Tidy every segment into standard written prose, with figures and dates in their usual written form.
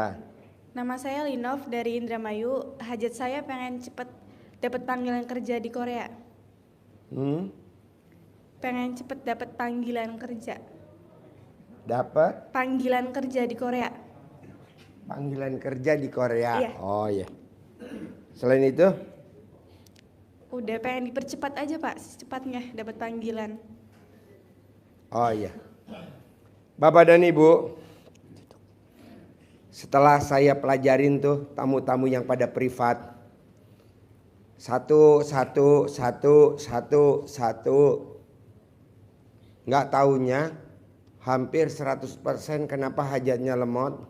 siapa? Nama saya Linov dari Indramayu. Hajat saya pengen cepet dapat panggilan kerja di Korea. Pengen cepet dapat panggilan kerja. Dapat Panggilan kerja di Korea. panggilan kerja di Korea. Iya. Oh iya. Selain itu? Udah pengen dipercepat aja Pak, secepatnya dapat panggilan. Oh iya. Bapak dan Ibu, setelah saya pelajarin tuh tamu-tamu yang pada privat, satu, nggak taunya hampir 100% kenapa hajatnya lemot.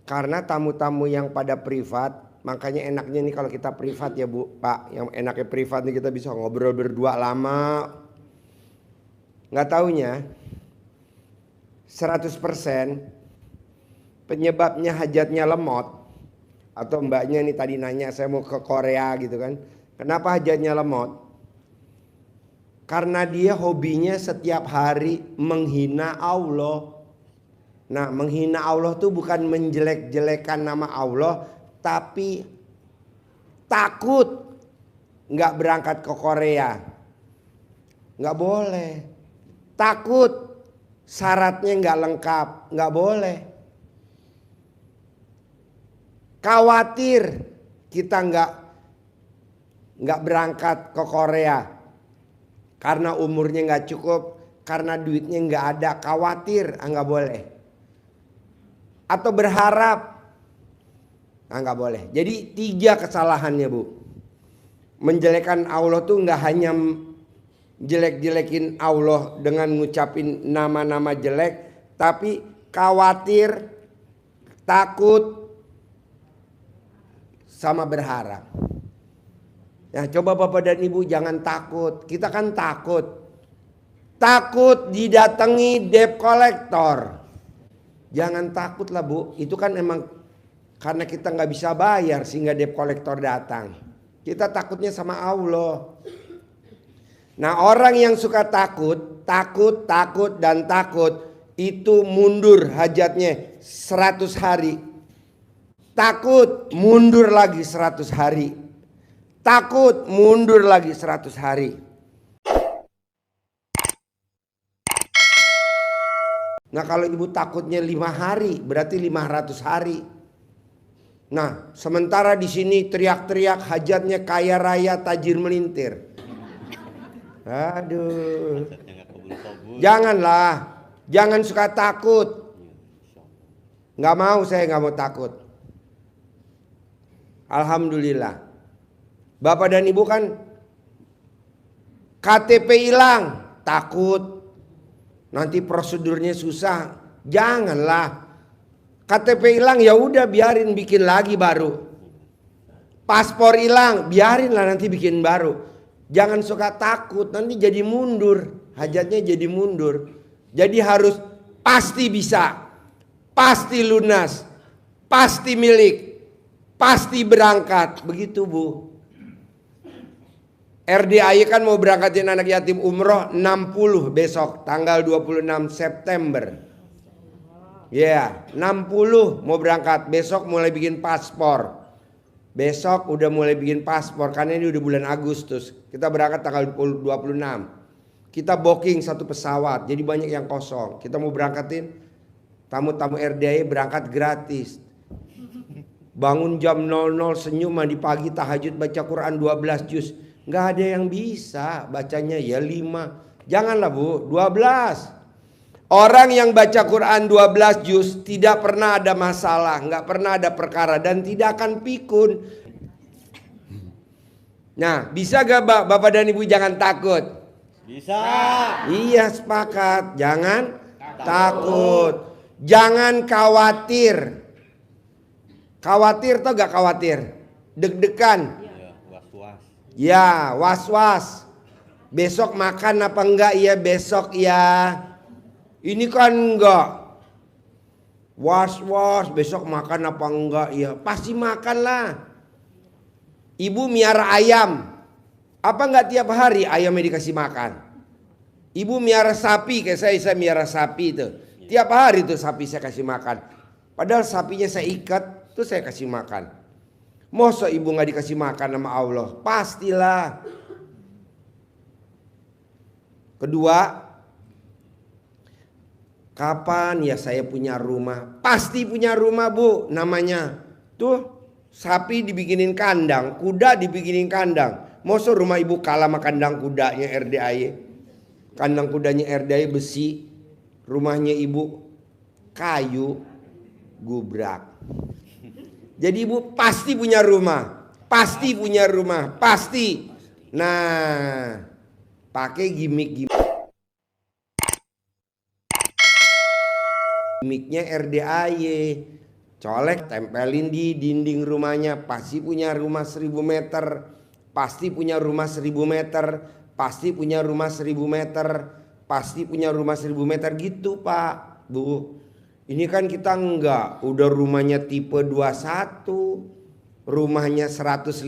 Karena tamu-tamu yang pada privat, makanya enaknya nih kalau kita privat ya Bu, Pak, yang enaknya privat nih kita bisa ngobrol berdua lama. Nggak taunya 100% penyebabnya hajatnya lemot, atau mbaknya nih tadi nanya saya mau ke Korea gitu kan, kenapa hajatnya lemot? Karena dia hobinya setiap hari menghina Allah. Nah, menghina Allah tuh bukan menjelek-jelekan nama Allah, tapi takut nggak berangkat ke Korea, nggak boleh. Takut syaratnya nggak lengkap, nggak boleh. Khawatir kita nggak berangkat ke Korea karena umurnya nggak cukup, karena duitnya nggak ada, khawatir, nggak boleh. Atau berharap, nggak boleh. Jadi 3 kesalahannya Bu. Menjelekan Allah tuh nggak hanya jelek-jelekin Allah dengan ngucapin nama-nama jelek, tapi khawatir, takut, sama berharap. Ya, coba Bapak dan Ibu jangan takut. Kita kan takut. Takut didatangi debt collector. Jangan takut lah Bu. Itu kan emang karena kita nggak bisa bayar sehingga debt collector datang. Kita takutnya sama Allah. Nah, orang yang suka takut itu mundur hajatnya 100 hari. Takut mundur lagi 100 hari. Takut mundur lagi 100 hari. Nah, kalau ibu takutnya 5 hari berarti 500 hari. Nah, sementara di sini teriak-teriak hajatnya kaya raya tajir melintir. Aduh. Janganlah. Jangan suka takut. Nggak mau, saya nggak mau takut. Alhamdulillah. Bapak dan Ibu kan KTP hilang, takut. Nanti prosedurnya susah. Janganlah. KTP hilang ya udah biarin bikin lagi baru. Paspor hilang, biarinlah nanti bikin baru. Jangan suka takut, nanti jadi mundur. Hajatnya jadi mundur. Jadi harus pasti bisa, pasti lunas, pasti milik, pasti berangkat. Begitu Bu. RDAI kan mau berangkatin anak yatim umroh 60 besok tanggal 26 September. Ya, 60 mau berangkat. Besok mulai bikin paspor. Besok udah mulai bikin paspor karena ini udah bulan Agustus. Kita berangkat tanggal 26. Kita booking 1 pesawat, jadi banyak yang kosong. Kita mau berangkatin tamu-tamu RDAI berangkat gratis. Bangun jam 00 senyum mandi pagi tahajud baca Quran 12 juz. Nggak ada yang bisa bacanya ya 5. Janganlah Bu, 12. Orang yang baca Quran 12 juz tidak pernah ada masalah, nggak pernah ada perkara dan tidak akan pikun. Nah, bisa gak Bapak dan Ibu jangan takut? Bisa. Iya, sepakat. Jangan takut. Jangan khawatir. Khawatir atau gak khawatir? Deg-degan. Was-was. Ya, was-was. Besok makan apa enggak ya besok ya. Ini kan enggak. Was-was besok makan apa enggak ya. Pasti makan lah. Ibu miara ayam. Apa enggak tiap hari ayamnya dikasih makan? Ibu miara sapi kayak saya miara sapi itu. Tiap hari tuh sapi saya kasih makan. Padahal sapinya saya ikat, terus saya kasih makan. Masa ibu nggak dikasih makan sama Allah? Pastilah. Kedua, kapan ya saya punya rumah? Pasti punya rumah bu, namanya. Tuh, sapi dibikinin kandang, kuda dibikinin kandang. Masa rumah ibu kalah sama kandang kudanya RDAY? Kandang kudanya RDAY besi, rumahnya ibu kayu, gubrak. Jadi ibu pasti punya rumah, pasti punya rumah, pasti. Nah, pakai gimmicknya RDAY, colek tempelin di dinding rumahnya, pasti punya rumah 1000 meter, pasti punya rumah 1000 meter, pasti punya rumah 1000 meter, pasti punya rumah 1000 meter gitu Pak Bu. Ini kan kita enggak, udah rumahnya tipe 21, rumahnya 150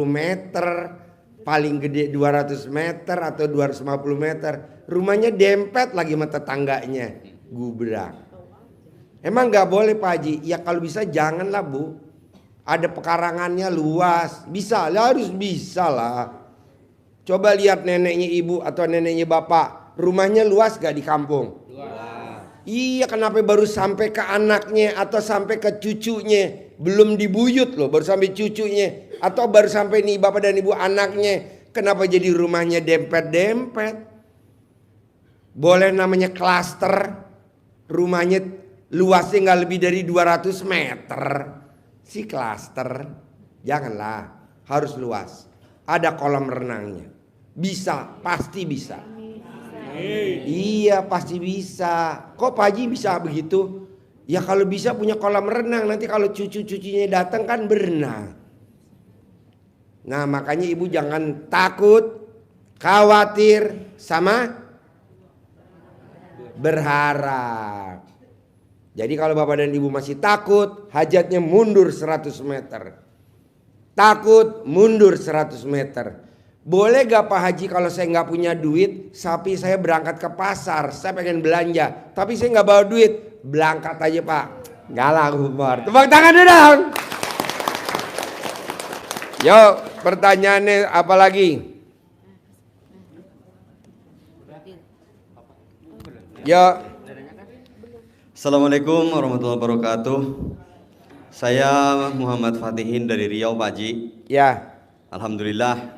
meter, paling gede 200 meter atau 250 meter. Rumahnya dempet lagi sama tetangganya, gubrak. Emang nggak boleh Pak Haji? Ya kalau bisa janganlah Bu. Ada pekarangannya luas, bisa lah, harus bisa lah. Coba lihat neneknya ibu atau neneknya bapak, rumahnya luas gak di kampung? Iya, kenapa baru sampai ke anaknya atau sampai ke cucunya? Belum dibuyut loh, baru sampai cucunya. Atau baru sampai nih bapak dan ibu anaknya. Kenapa jadi rumahnya dempet-dempet? Boleh namanya klaster. Rumahnya luasnya nggak lebih dari 200 meter. Si klaster. Janganlah, harus luas. Ada kolam renangnya. Bisa, pasti bisa. Iya pasti bisa. Kok Pak Haji bisa begitu? Ya kalau bisa punya kolam renang, nanti kalau cucu-cucunya datang kan berenang. Nah makanya ibu jangan takut, khawatir, sama berharap. Jadi kalau bapak dan ibu masih takut, hajatnya mundur 100 meter. Takut mundur 100 meter. Boleh gak Pak Haji kalau saya nggak punya duit, sapi saya berangkat ke pasar, saya pengen belanja, tapi saya nggak bawa duit, berangkat aja Pak. Galang humor. Tepuk tangan dong. Yuk, pertanyaannya apa lagi? Yuk. Assalamualaikum warahmatullahi wabarakatuh. Saya Muhammad Fatihin dari Riau Pak Haji. Ya. Alhamdulillah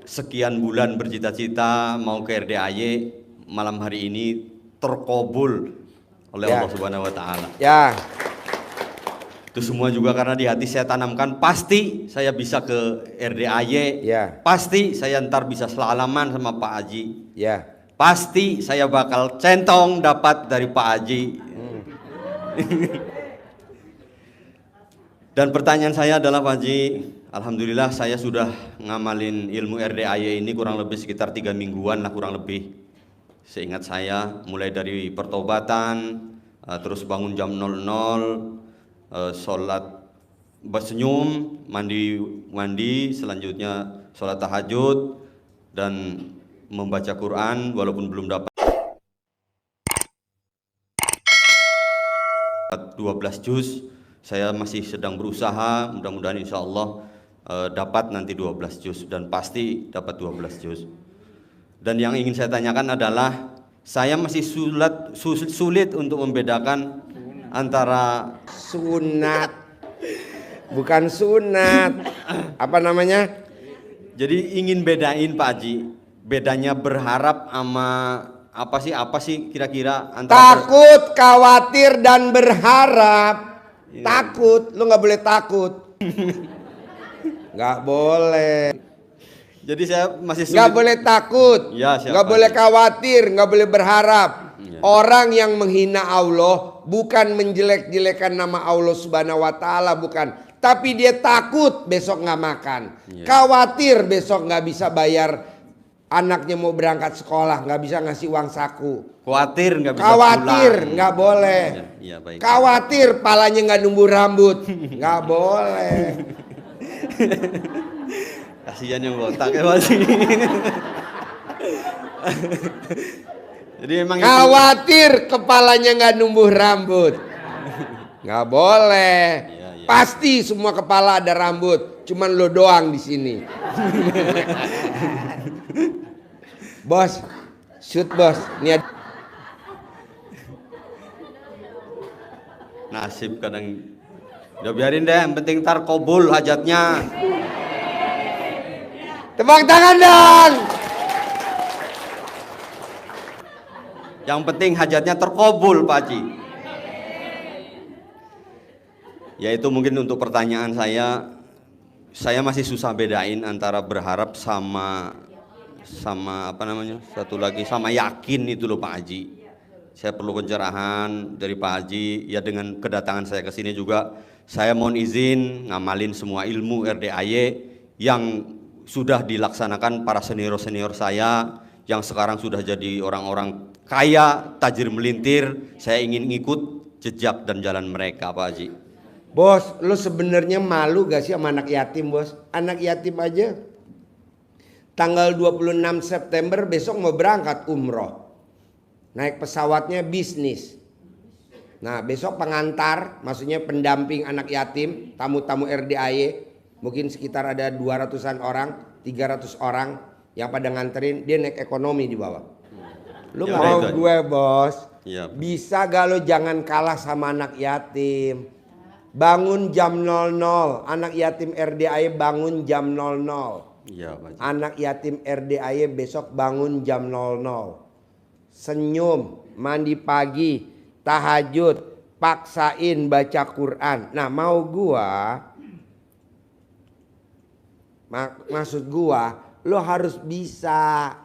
sekian bulan bercita-cita mau ke RDAY, malam hari ini terkabul oleh Allah Subhanahu wa taala. Ya. Itu semua juga karena di hati saya tanamkan pasti saya bisa ke RDAY. Ya. Pasti saya ntar bisa selalaman sama Pak Haji. Ya. Pasti saya bakal centong dapat dari Pak Haji. Dan pertanyaan saya adalah Pak Haji, alhamdulillah saya sudah ngamalin ilmu RDAY ini kurang lebih sekitar 3 mingguan lah kurang lebih. Seingat saya mulai dari pertobatan, terus bangun jam 00, sholat bersenyum, mandi, selanjutnya sholat tahajud dan membaca Quran walaupun belum dapat 12 juz. Saya masih sedang berusaha, mudah-mudahan insya Allah dapat nanti 12 juz dan pasti dapat 12 juz. Dan yang ingin saya tanyakan adalah saya masih sulit untuk membedakan antara Sunat, bukan sunat. Apa namanya? Jadi ingin bedain Pak Haji, bedanya berharap sama apa sih kira-kira antara Takut, khawatir dan berharap. Takut, lu nggak boleh takut. Nggak boleh. Jadi saya masih sulit. Nggak boleh takut, Ya, siap, nggak Pak. boleh khawatir, nggak boleh berharap. Ya. Orang yang menghina Allah bukan menjelek-jelekan nama Allah Subhanahu Wa Taala, bukan. Tapi dia takut besok nggak makan, Ya. khawatir besok nggak bisa bayar anaknya mau berangkat sekolah, nggak bisa ngasih uang saku. Khawatir nggak bisa Khawatir pulang. nggak boleh. Iya, baik. Khawatir palanya nggak numbuh rambut, nggak boleh. Kasihan yang botak ya Pak Haji. Jadi emang itu. Khawatir kepalanya nggak numbuh rambut. Nggak boleh. Iya, iya. Pasti semua kepala ada rambut, cuman lo doang di sini. Bos, shoot bos. Nih Nasib kadang. Udah biarin deh, yang penting ntar kobul hajatnya. tepuk tangan dong. Yang penting hajatnya terkobul, Pak Haji. Ya itu mungkin untuk pertanyaan saya masih susah bedain antara berharap sama apa namanya, satu lagi sama yakin itu loh Pak Haji. Saya perlu pencerahan dari Pak Haji. Ya dengan kedatangan saya ke sini juga saya mohon izin ngamalin semua ilmu RDAY yang sudah dilaksanakan para senior-senior saya yang sekarang sudah jadi orang-orang kaya, tajir melintir. Saya ingin ngikut jejak dan jalan mereka Pak Haji. Bos, lo sebenarnya malu gak sih sama anak yatim, bos? Anak yatim aja tanggal 26 September besok mau berangkat umroh. Naik pesawatnya bisnis. Nah, besok pengantar, maksudnya pendamping anak yatim, tamu-tamu RDAY, mungkin sekitar ada 200-an orang, 300 orang yang pada nganterin, dia naik ekonomi di bawah. Lu Ya, mau itu. gue, bos? Ya. Bisa gak lo jangan kalah sama anak yatim? Bangun jam 00, anak yatim RDAY bangun jam 00. Iya Pak Haji. Anak yatim RDAY besok bangun jam 00. Senyum, mandi pagi, tahajud, paksain baca Quran. Nah, mau gua maksud gua, lo harus bisa.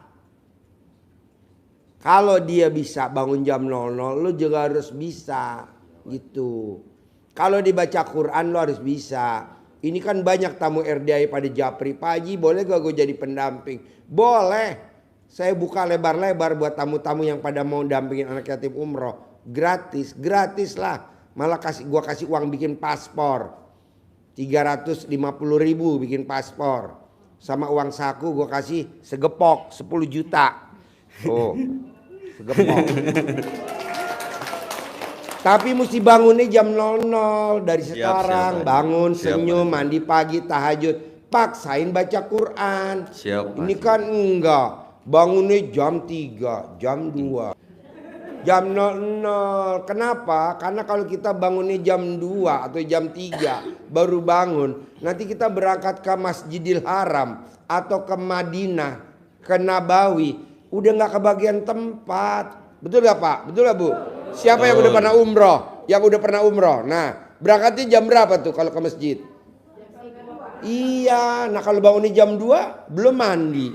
Kalau dia bisa bangun jam 00, lo juga harus bisa gitu. Kalau dibaca Quran lo harus bisa. Ini kan banyak tamu RDAY pada japri. Pak Haji boleh gak gue jadi pendamping? Boleh. Saya buka lebar-lebar buat tamu-tamu yang pada mau dampingin anak yatim umroh. Gratis, gratis lah. Malah gua kasih uang bikin paspor. 350.000 bikin paspor. Sama uang saku gua kasih segepok 10 juta. Oh, segepok. Tapi mesti bangunnya jam 00 dari sekarang. siap, Bangun, siap, senyum, Pak. mandi pagi, tahajud. Paksain baca Quran. Siap, Pak. Ini kan enggak. Bangunnya jam 3, jam 2. Jam 00. Kenapa? Karena kalau kita bangunnya jam 2 atau jam 3 baru bangun. Nanti kita berangkat ke Masjidil Haram atau ke Madinah, ke Nabawi. Udah nggak kebagian tempat. Betul gak Pak? Betul gak Bu? Siapa yang udah pernah umroh? Yang udah pernah umroh. Nah, berangkatnya jam berapa tuh kalau ke masjid? Iya, nah kalau bangunnya jam 2 belum mandi,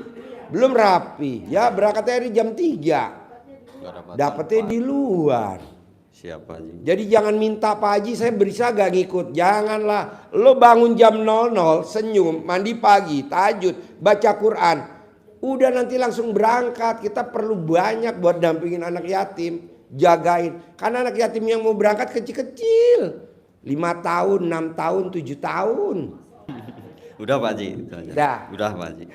belum rapi. Ya berangkatnya hari jam 3. Dapatnya di luar. Siap Pak Haji. Jadi jangan minta Pak Haji saya bisa gak ngikut. Janganlah. Lo bangun jam 00, senyum, mandi pagi, tahajud, baca Quran. Udah nanti langsung berangkat. Kita perlu banyak buat dampingin anak yatim. Jagain. Karena anak yatim yang mau berangkat kecil-kecil. 5 tahun, 6 tahun, 7 tahun. Udah Pak Haji. Udah. Udah Pak Haji.